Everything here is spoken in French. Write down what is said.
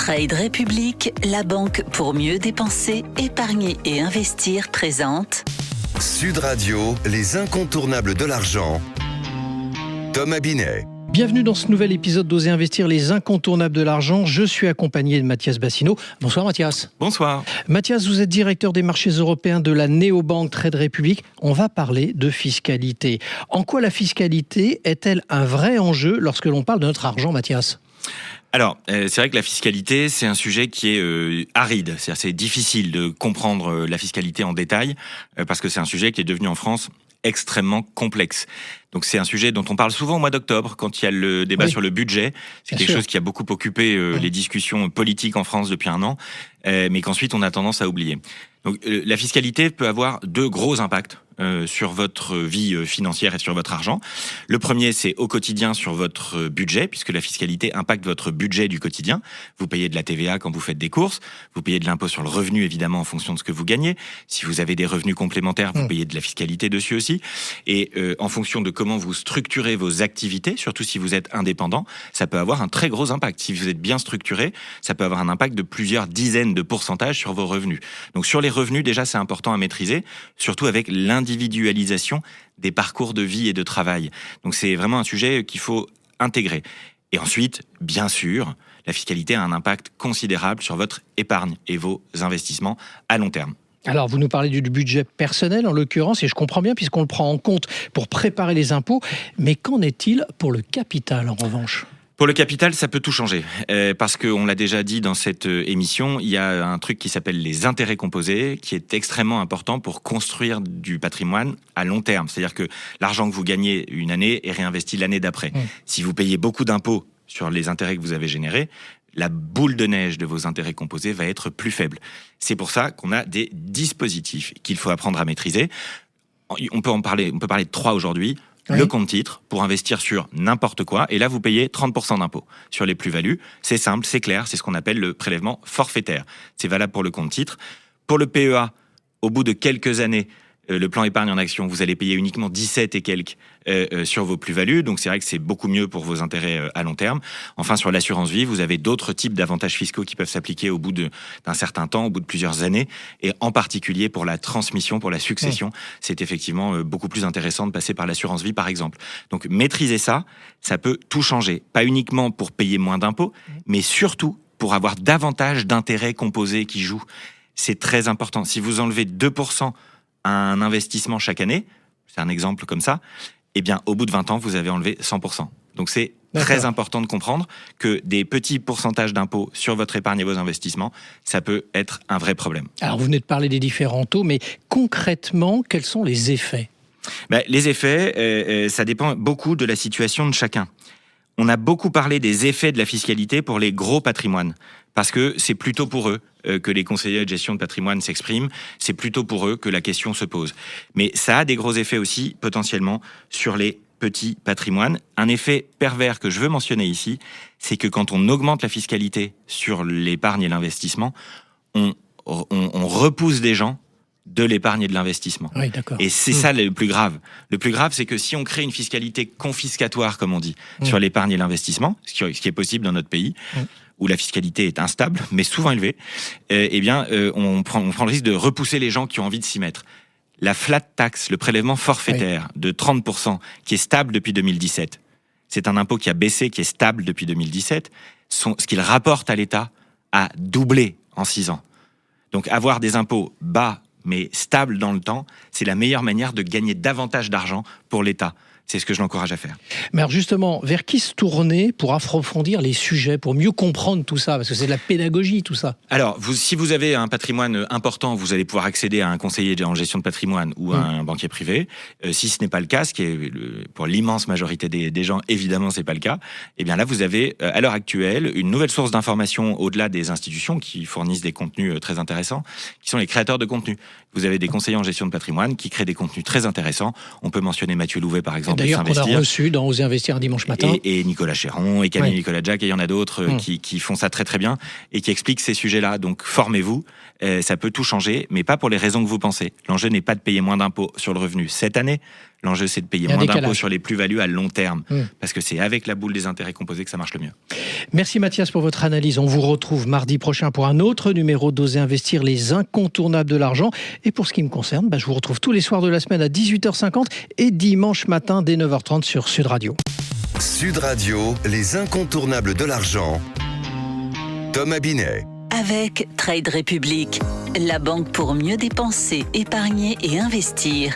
Trade République, la banque pour mieux dépenser, épargner et investir présente Sud Radio, les incontournables de l'argent. Thomas Binet. Bienvenue dans ce nouvel épisode d'Oser investir, les incontournables de l'argent. Je suis accompagné de Mathias Bassineau. Bonsoir Mathias. Bonsoir. Mathias, vous êtes directeur des marchés européens de la néobanque Trade République. On va parler de fiscalité. En quoi la fiscalité est-elle un vrai enjeu lorsque l'on parle de notre argent, Mathias ? Alors, c'est vrai que la fiscalité, c'est un sujet qui est aride. C'est-à-dire, c'est difficile de comprendre la fiscalité en détail parce que c'est un sujet qui est devenu en France extrêmement complexe. Donc c'est un sujet dont on parle souvent au mois d'octobre, quand il y a le débat sur le budget. C'est quelque chose qui a beaucoup occupé les discussions politiques en France depuis un an, mais qu'ensuite on a tendance à oublier. Donc la fiscalité peut avoir deux gros impacts sur votre vie financière et sur votre argent. Le premier, c'est au quotidien sur votre budget, puisque la fiscalité impacte votre budget du quotidien. Vous payez de la TVA quand vous faites des courses, vous payez de l'impôt sur le revenu, évidemment, en fonction de ce que vous gagnez. Si vous avez des revenus complémentaires, vous payez de la fiscalité dessus aussi. Et en fonction de comment vous structurez vos activités, surtout si vous êtes indépendant, ça peut avoir un très gros impact. Si vous êtes bien structuré, ça peut avoir un impact de plusieurs dizaines de pourcentages sur vos revenus. Donc sur les revenus, déjà, c'est important à maîtriser, surtout avec l'individualisation des parcours de vie et de travail. Donc c'est vraiment un sujet qu'il faut intégrer. Et ensuite, bien sûr, la fiscalité a un impact considérable sur votre épargne et vos investissements à long terme. Alors, vous nous parlez du budget personnel, en l'occurrence, et je comprends bien, puisqu'on le prend en compte pour préparer les impôts. Mais qu'en est-il pour le capital, en revanche ? Pour le capital, ça peut tout changer. Parce qu'on l'a déjà dit dans cette émission, il y a un truc qui s'appelle les intérêts composés, qui est extrêmement important pour construire du patrimoine à long terme. C'est-à-dire que l'argent que vous gagnez une année est réinvesti l'année d'après. Si vous payez beaucoup d'impôts sur les intérêts que vous avez générés, la boule de neige de vos intérêts composés va être plus faible. C'est pour ça qu'on a des dispositifs qu'il faut apprendre à maîtriser. On peut parler de 3 aujourd'hui. Le compte-titre pour investir sur n'importe quoi. Et là, vous payez 30% d'impôt sur les plus-values. C'est simple, c'est clair. C'est ce qu'on appelle le prélèvement forfaitaire. C'est valable pour le compte-titre. Pour le PEA, au bout de quelques années, le plan épargne en action, vous allez payer uniquement 17 et quelques sur vos plus-values. Donc c'est vrai que c'est beaucoup mieux pour vos intérêts à long terme. Enfin, sur l'assurance vie, vous avez d'autres types d'avantages fiscaux qui peuvent s'appliquer au bout d'un certain temps, au bout de plusieurs années. Et en particulier pour la transmission, pour la succession, c'est effectivement beaucoup plus intéressant de passer par l'assurance vie, par exemple. Donc maîtriser ça, ça peut tout changer. Pas uniquement pour payer moins d'impôts, mais surtout pour avoir davantage d'intérêts composés qui jouent. C'est très important. Si vous enlevez 2% à un investissement chaque année, c'est un exemple comme ça, eh bien, au bout de 20 ans, vous avez enlevé 100%. Donc, c'est très important de comprendre que des petits pourcentages d'impôts sur votre épargne et vos investissements, ça peut être un vrai problème. Alors, vous venez de parler des différents taux, mais concrètement, quels sont les effets ? Les effets, ça dépend beaucoup de la situation de chacun. On a beaucoup parlé des effets de la fiscalité pour les gros patrimoines, parce que c'est plutôt pour eux que les conseillers de gestion de patrimoine s'expriment, c'est plutôt pour eux que la question se pose. Mais ça a des gros effets aussi, potentiellement, sur les petits patrimoines. Un effet pervers que je veux mentionner ici, c'est que quand on augmente la fiscalité sur l'épargne et l'investissement, on repousse des gens de l'épargne et de l'investissement. Oui, d'accord. Et c'est ça le plus grave. Le plus grave, c'est que si on crée une fiscalité confiscatoire, comme on dit, sur l'épargne et l'investissement, ce qui est possible dans notre pays, où la fiscalité est instable, mais souvent élevée, on prend le risque de repousser les gens qui ont envie de s'y mettre. La flat tax, le prélèvement forfaitaire de 30%, qui est stable depuis 2017, c'est un impôt qui a baissé, qui est stable depuis 2017. Ce qu'il rapporte à l'État a doublé en 6 ans. Donc avoir des impôts bas, mais stable dans le temps, c'est la meilleure manière de gagner davantage d'argent pour l'État. C'est ce que je l'encourage à faire. Mais alors justement, vers qui se tourner pour approfondir les sujets, pour mieux comprendre tout ça ? Parce que c'est de la pédagogie, tout ça. Alors, si vous avez un patrimoine important, vous allez pouvoir accéder à un conseiller en gestion de patrimoine ou à un banquier privé. Si ce n'est pas le cas, ce qui est pour l'immense majorité des gens, évidemment, c'est pas le cas. Eh bien là, vous avez à l'heure actuelle une nouvelle source d'information au-delà des institutions qui fournissent des contenus très intéressants, qui sont les créateurs de contenus. Vous avez des conseillers en gestion de patrimoine qui créent des contenus très intéressants. On peut mentionner Mathieu Louvet, par exemple. D'ailleurs, qu'on a reçu dans Oser investir un dimanche matin. Et Nicolas Chéron, et Camille Nicolas Jack, et il y en a d'autres qui font ça très très bien et qui expliquent ces sujets-là. Donc formez-vous, ça peut tout changer, mais pas pour les raisons que vous pensez. L'enjeu n'est pas de payer moins d'impôts sur le revenu cette année. L'enjeu, c'est de payer Il y a un moins d'impôts décalage. sur les plus-values à long terme, parce que c'est avec la boule des intérêts composés que ça marche le mieux. Merci Mathias pour votre analyse. On vous retrouve mardi prochain pour un autre numéro d'Oser Investir, les incontournables de l'argent. Et pour ce qui me concerne, je vous retrouve tous les soirs de la semaine à 18h50 et dimanche matin dès 9h30 sur Sud Radio. Sud Radio, les incontournables de l'argent. Thomas Binet. Avec Trade Republic, la banque pour mieux dépenser, épargner et investir.